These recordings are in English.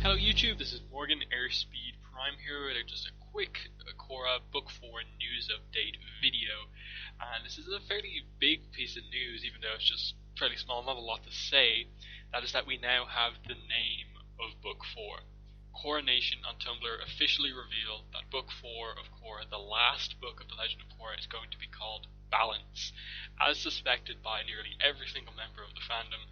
Hello YouTube, this is Morgan, Airspeed Prime here with just a quick Korra Book 4 news update video. And this is a fairly big piece of news, even though it's just fairly small, not a lot to say. That is that we now have the name of Book 4. Korra Nation on Tumblr officially revealed that Book 4 of Korra, the last book of The Legend of Korra, is going to be called Balance. As suspected by nearly every single member of the fandom,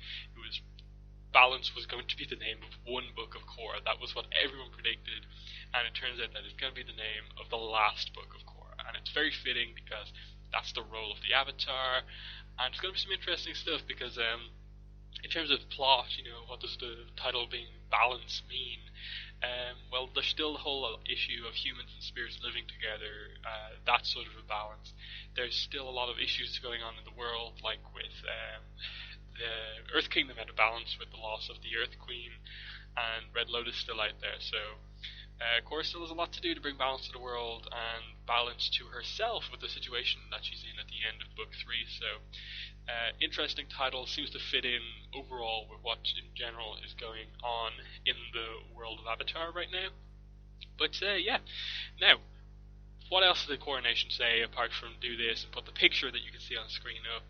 Balance was going to be the name of one book of Korra. That was what everyone predicted, and it turns out that it's going to be the name of the last book of Korra. And it's very fitting because that's the role of the Avatar, and it's going to be some interesting stuff because in terms of plot, what does the title being Balance mean? Well, there's still the whole issue of humans and spirits living together, that sort of a balance. There's still a lot of issues going on in the world, like with the Earth Kingdom out of balance with the loss of the Earth Queen, and Red Lotus still out there. So Korra still has a lot to do to bring balance to the world and balance to herself with the situation that she's in at the end of Book 3. So interesting title, seems to fit in overall with what in general is going on in the world of Avatar right now. But yeah, now what else did the Korra Nation say apart from do this and put the picture that you can see on screen up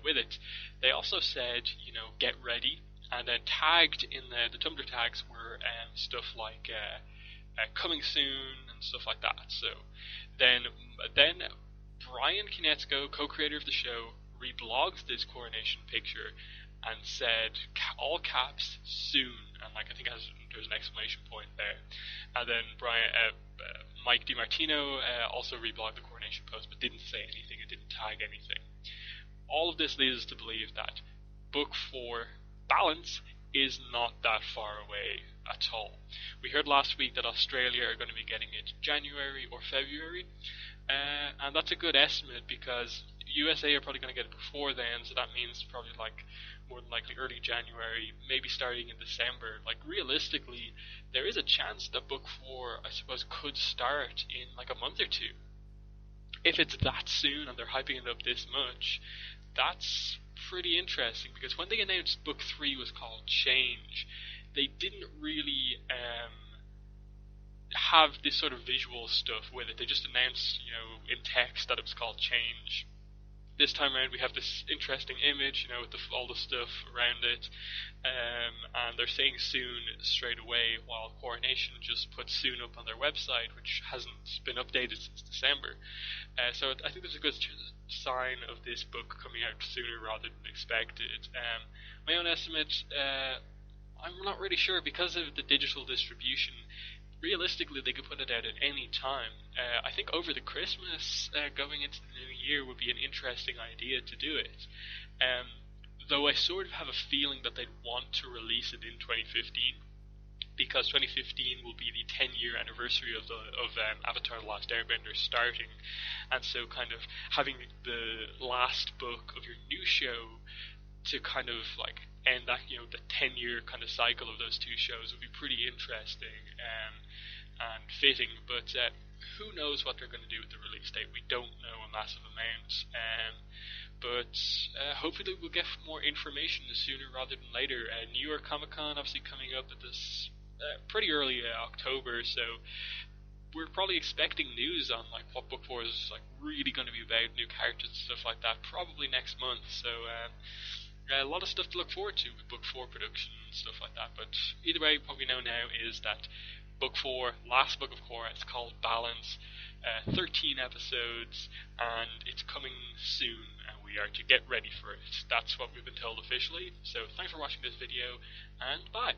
with it? They also said, get ready, and then tagged in the Tumblr tags were stuff like coming soon and stuff like that. So then Brian Kinetsko, co-creator of the show, reblogged this Korra Nation picture and said all caps soon, and I think there's an exclamation point there. And then Mike DiMartino also reblogged the Korra Nation post, but didn't say anything and didn't tag anything. All of this leads us to believe that Book 4 Balance is not that far away at all. We heard last week that Australia are going to be getting it January or February, and that's a good estimate because USA are probably going to get it before then, so that means probably more than likely early January, maybe starting in December. Realistically, there is a chance that Book 4, I suppose, could start in a month or two. If it's that soon and they're hyping it up this much, that's pretty interesting, because when they announced Book 3 was called Change, they didn't really have this sort of visual stuff with it. They just announced, in text that it was called Change. This time around we have this interesting image, with all the stuff around it, and they're saying soon straight away, while Korra Nation just put soon up on their website, which hasn't been updated since December. So I think there's a good sign of this book coming out sooner rather than expected. My own estimate, I'm not really sure, because of the digital distribution. Realistically, they could put it out at any time. I think over the Christmas, going into the new year, would be an interesting idea to do it. Though I sort of have a feeling that they'd want to release it in 2015, because 2015 will be the 10-year anniversary of Avatar: The Last Airbender starting, and so kind of having the last book of your new show to kind of end that, the 10-year kind of cycle of those two shows would be pretty interesting and fitting. But who knows what they're going to do with the release date? We don't know a massive amount. But hopefully we'll get more information sooner rather than later. New York Comic Con obviously coming up at this pretty early October, so we're probably expecting news on what Book 4 is really going to be about, new characters and stuff like that, probably next month. So a lot of stuff to look forward to with Book 4 production and stuff like that. But either way, what we know now is that Book 4, last book of Korra, it's called Balance, 13 episodes, and it's coming soon, and we are to get ready for it. That's what we've been told officially. So thanks for watching this video, and bye!